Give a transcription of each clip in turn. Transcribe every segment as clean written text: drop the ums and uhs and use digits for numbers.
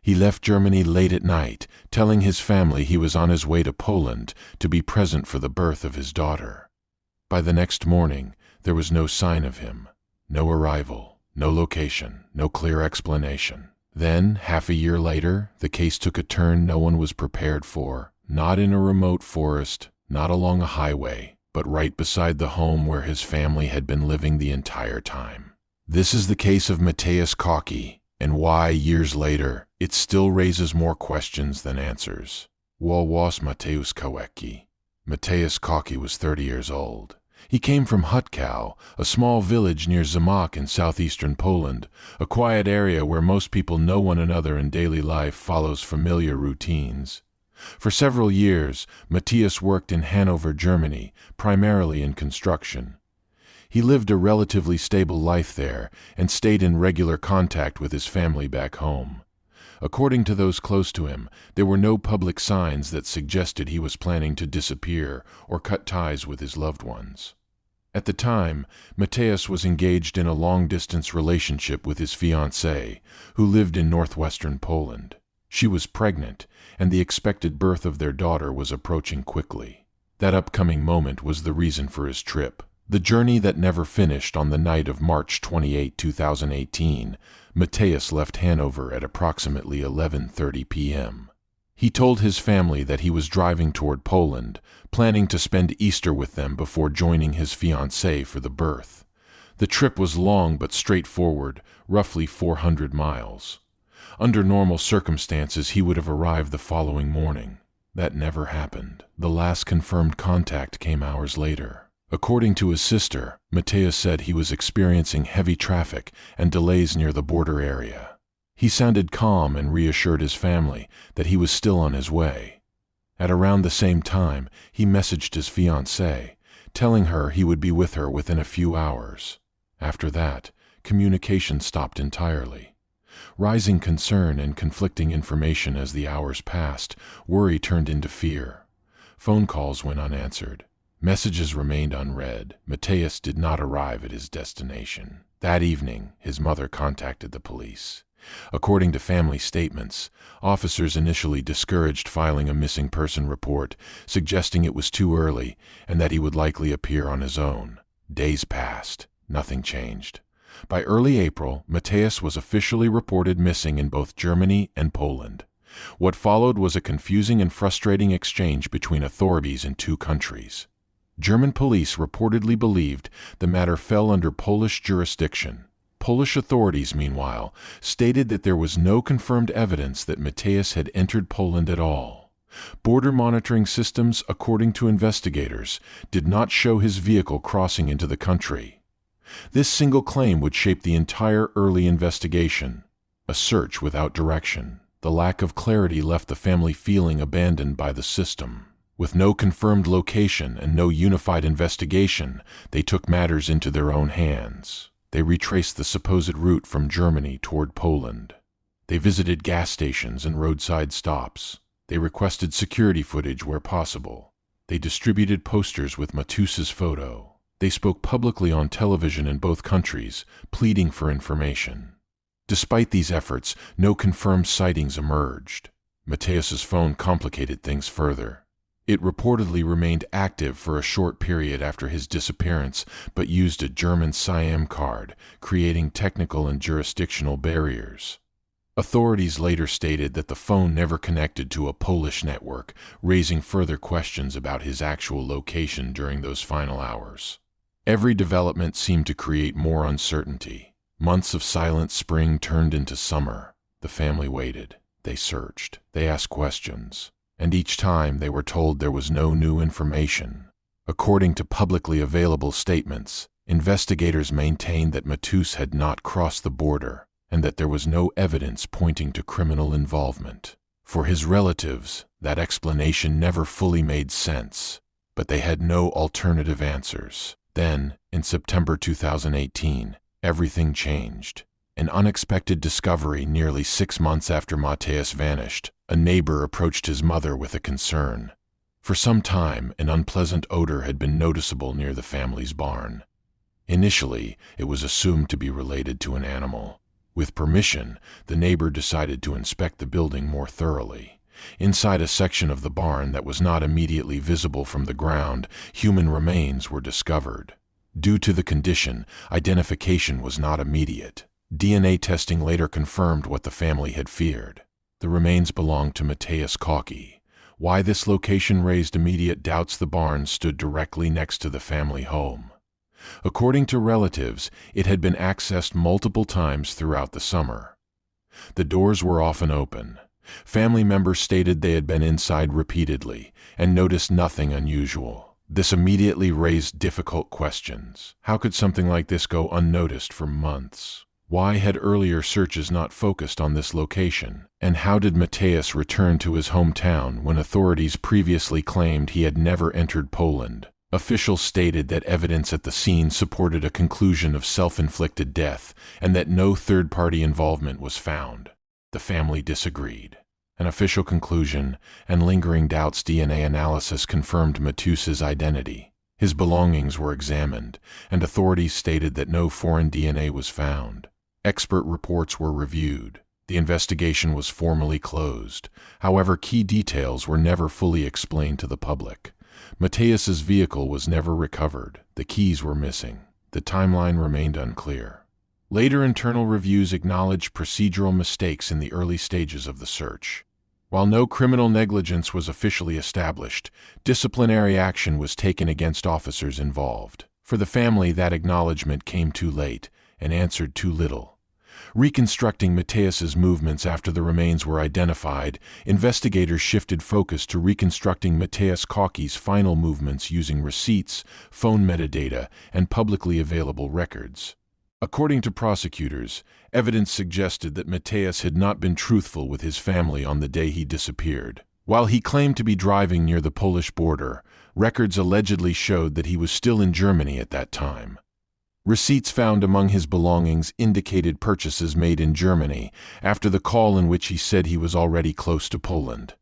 He left Germany late at night, telling his family he was on his way to Poland to be present for the birth of his daughter. By the next morning, there was no sign of him. No arrival, no location, no clear explanation. Then, half a year later, the case took a turn no one was prepared for. Not in a remote forest, not along a highway, but right beside the home where his family had been living the entire time. This is the case of Mateusz Kawecki, and why, years later, it still raises more questions than answers. Wo was Mateusz Kawecki? Mateusz Kawecki was 30 years old. He came from Hutków, a small village near Zamość in southeastern Poland, a quiet area where most people know one another and daily life follows familiar routines. For several years, Mateusz worked in Hanover, Germany, primarily in construction. He lived a relatively stable life there and stayed in regular contact with his family back home. According to those close to him, there were no public signs that suggested he was planning to disappear or cut ties with his loved ones. At the time, Mateusz was engaged in a long-distance relationship with his fiancée, who lived in northwestern Poland. She was pregnant, and the expected birth of their daughter was approaching quickly. That upcoming moment was the reason for his trip. The journey that never finished. On the night of March 28, 2018, Mateusz left Hanover at approximately 11:30 p.m. He told his family that he was driving toward Poland, planning to spend Easter with them before joining his fiancée for the birth. The trip was long but straightforward, roughly 400 miles. Under normal circumstances, he would have arrived the following morning. That never happened. The last confirmed contact came hours later. According to his sister, Mateusz said he was experiencing heavy traffic and delays near the border area. He sounded calm and reassured his family that he was still on his way. At around the same time, he messaged his fiancée, telling her he would be with her within a few hours. After that, communication stopped entirely. Rising concern and conflicting information as the hours passed, worry turned into fear. Phone calls went unanswered. Messages remained unread. Mateusz did not arrive at his destination. That evening, his mother contacted the police. According to family statements, officers initially discouraged filing a missing person report, suggesting it was too early and that he would likely appear on his own. Days passed. Nothing changed. By early April, Mateusz was officially reported missing in both Germany and Poland. What followed was a confusing and frustrating exchange between authorities in two countries. German police reportedly believed the matter fell under Polish jurisdiction. Polish authorities, meanwhile, stated that there was no confirmed evidence that Mateusz had entered Poland at all. Border monitoring systems, according to investigators, did not show his vehicle crossing into the country. This single claim would shape the entire early investigation. A search without direction. The lack of clarity left the family feeling abandoned by the system. With no confirmed location and no unified investigation, they took matters into their own hands. They retraced the supposed route from Germany toward Poland. They visited gas stations and roadside stops. They requested security footage where possible. They distributed posters with Mateusz's photo. They spoke publicly on television in both countries, pleading for information. Despite these efforts, no confirmed sightings emerged. Mateusz's phone complicated things further. It reportedly remained active for a short period after his disappearance, but used a German SIM card, creating technical and jurisdictional barriers. Authorities later stated that the phone never connected to a Polish network, raising further questions about his actual location during those final hours. Every development seemed to create more uncertainty. Months of silent spring turned into summer. The family waited. They searched. They asked questions. And each time they were told there was no new information. According to publicly available statements, investigators maintained that Mateusz had not crossed the border and that there was no evidence pointing to criminal involvement. For his relatives, that explanation never fully made sense, but they had no alternative answers. Then, in September 2018, everything changed. An unexpected discovery nearly 6 months after Mateusz vanished. A neighbor approached his mother with a concern. For some time, an unpleasant odor had been noticeable near the family's barn. Initially, it was assumed to be related to an animal. With permission, the neighbor decided to inspect the building more thoroughly. Inside a section of the barn that was not immediately visible from the ground, human remains were discovered. Due to the condition, identification was not immediate. DNA testing later confirmed what the family had feared. The remains belonged to Mateusz Kawecki. Why this location raised immediate doubts. The barn stood directly next to the family home. According to relatives, it had been accessed multiple times throughout the summer. The doors were often open. Family members stated they had been inside repeatedly and noticed nothing unusual. This immediately raised difficult questions. How could something like this go unnoticed for months? Why had earlier searches not focused on this location? And how did Mateusz return to his hometown when authorities previously claimed he had never entered Poland? Officials stated that evidence at the scene supported a conclusion of self-inflicted death and that no third-party involvement was found. The family disagreed. An official conclusion and lingering doubts. DNA analysis confirmed Mateusz's identity. His belongings were examined, and authorities stated that no foreign DNA was found. Expert reports were reviewed. The investigation was formally closed. However, key details were never fully explained to the public. Mateusz's vehicle was never recovered. The keys were missing. The timeline remained unclear. Later internal reviews acknowledged procedural mistakes in the early stages of the search. While no criminal negligence was officially established, disciplinary action was taken against officers involved. For the family, that acknowledgement came too late and answered too little. Reconstructing Mateusz's movements after the remains were identified, investigators shifted focus to reconstructing Mateusz Kawecki's final movements using receipts, phone metadata, and publicly available records. According to prosecutors, evidence suggested that Mateusz had not been truthful with his family on the day he disappeared. While he claimed to be driving near the Polish border, records allegedly showed that he was still in Germany at that time. Receipts found among his belongings indicated purchases made in Germany after the call in which he said he was already close to Poland.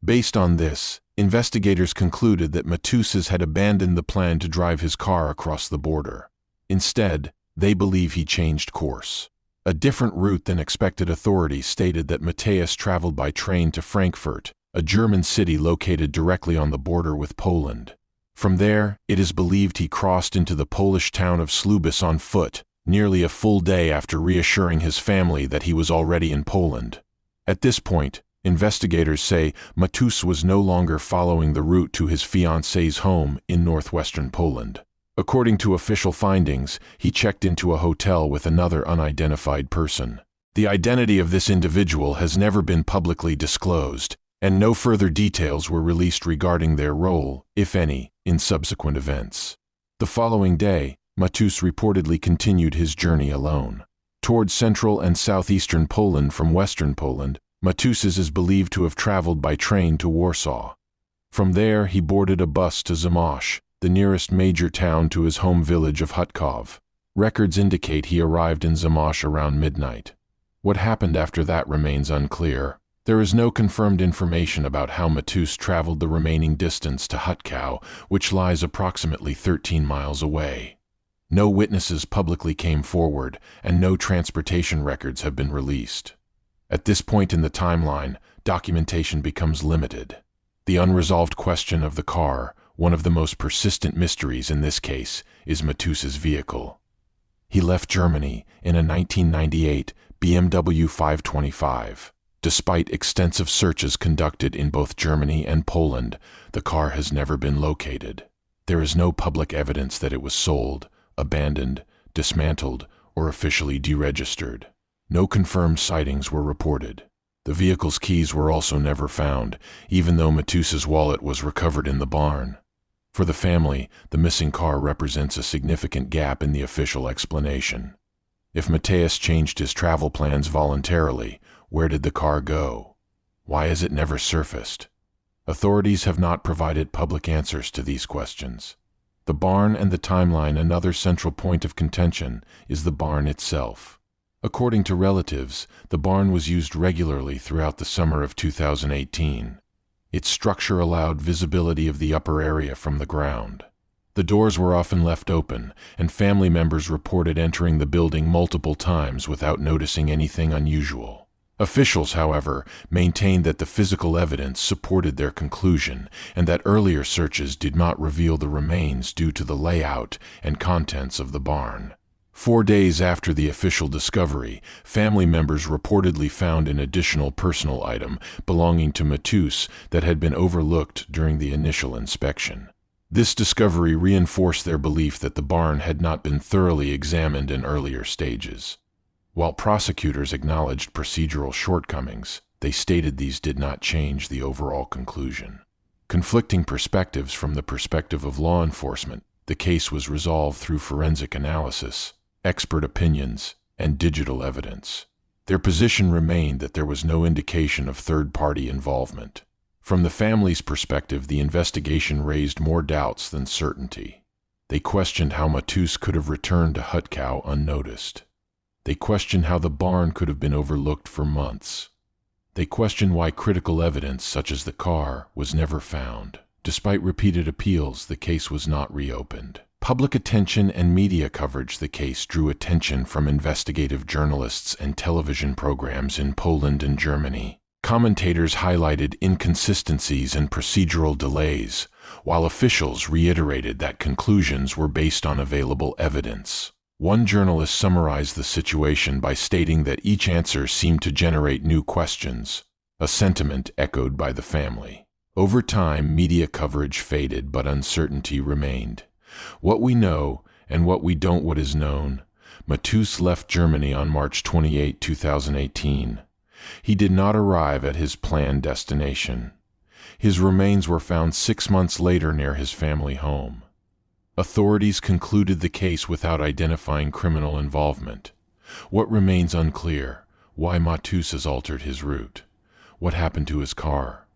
Based on this, investigators concluded that Mateusz had abandoned the plan to drive his car across the border. Instead, they believe he changed course. A different route than expected. Authorities stated that Mateusz traveled by train to Frankfurt, a German city located directly on the border with Poland. From there, it is believed he crossed into the Polish town of Słubice on foot, nearly a full day after reassuring his family that he was already in Poland. At this point, investigators say Mateusz was no longer following the route to his fiancée's home in northwestern Poland. According to official findings, he checked into a hotel with another unidentified person. The identity of this individual has never been publicly disclosed, and no further details were released regarding their role, if any, in subsequent events. The following day, Mateusz reportedly continued his journey alone. Towards central and southeastern Poland from western Poland, Mateusz is believed to have traveled by train to Warsaw. From there, he boarded a bus to Zamość, the nearest major town to his home village of Hutków. Records indicate he arrived in Zamość around midnight. What happened after that remains unclear. There is no confirmed information about how Mateusz traveled the remaining distance to Hutków, which lies approximately 13 miles away. No witnesses publicly came forward, and no transportation records have been released. At this point in the timeline, documentation becomes limited. The unresolved question of the car, one of the most persistent mysteries in this case, is Mateusz's vehicle. He left Germany in a 1998 BMW 525. Despite extensive searches conducted in both Germany and Poland, the car has never been located. There is no public evidence that it was sold, abandoned, dismantled, or officially deregistered. No confirmed sightings were reported. The vehicle's keys were also never found, even though Mateusz's wallet was recovered in the barn. For the family, the missing car represents a significant gap in the official explanation. If Mateusz changed his travel plans voluntarily, where did the car go? Why has it never surfaced? Authorities have not provided public answers to these questions. The barn and the timeline. Another central point of contention is the barn itself. According to relatives, the barn was used regularly throughout the summer of 2018. Its structure allowed visibility of the upper area from the ground. The doors were often left open, and family members reported entering the building multiple times without noticing anything unusual. Officials, however, maintained that the physical evidence supported their conclusion and that earlier searches did not reveal the remains due to the layout and contents of the barn. 4 days after the official discovery, family members reportedly found an additional personal item belonging to Mateusz that had been overlooked during the initial inspection. This discovery reinforced their belief that the barn had not been thoroughly examined in earlier stages. While prosecutors acknowledged procedural shortcomings, they stated these did not change the overall conclusion. Conflicting perspectives from the perspective of law enforcement, the case was resolved through forensic analysis, expert opinions, and digital evidence. Their position remained that there was no indication of third-party involvement. From the family's perspective, the investigation raised more doubts than certainty. They questioned how Mateusz could have returned to Hutków unnoticed. They questioned how the barn could have been overlooked for months. They questioned why critical evidence, such as the car, was never found. Despite repeated appeals, the case was not reopened. Public attention and media coverage the case drew attention from investigative journalists and television programs in Poland and Germany. Commentators highlighted inconsistencies and procedural delays, while officials reiterated that conclusions were based on available evidence. One journalist summarized the situation by stating that each answer seemed to generate new questions, a sentiment echoed by the family. Over time, media coverage faded, but uncertainty remained. What we know and what we don't. What is known. Mateusz left Germany on March 28, 2018. He did not arrive at his planned destination. His remains were found 6 months later near his family home. Authorities concluded the case without identifying criminal involvement. What remains unclear: why Mateusz has altered his route, what happened to his car,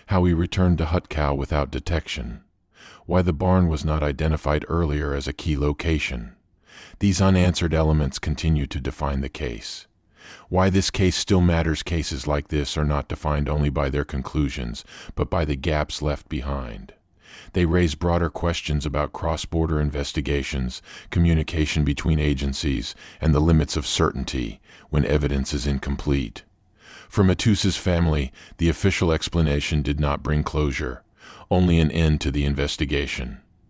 how he returned to Hutków without detection, why the barn was not identified earlier as a key location. These unanswered elements continue to define the case. Why this case still matters: cases like this are not defined only by their conclusions, but by the gaps left behind. They raise broader questions about cross-border investigations, communication between agencies, and the limits of certainty when evidence is incomplete. For Mateusz's family, the official explanation did not bring closure, only an end to the investigation.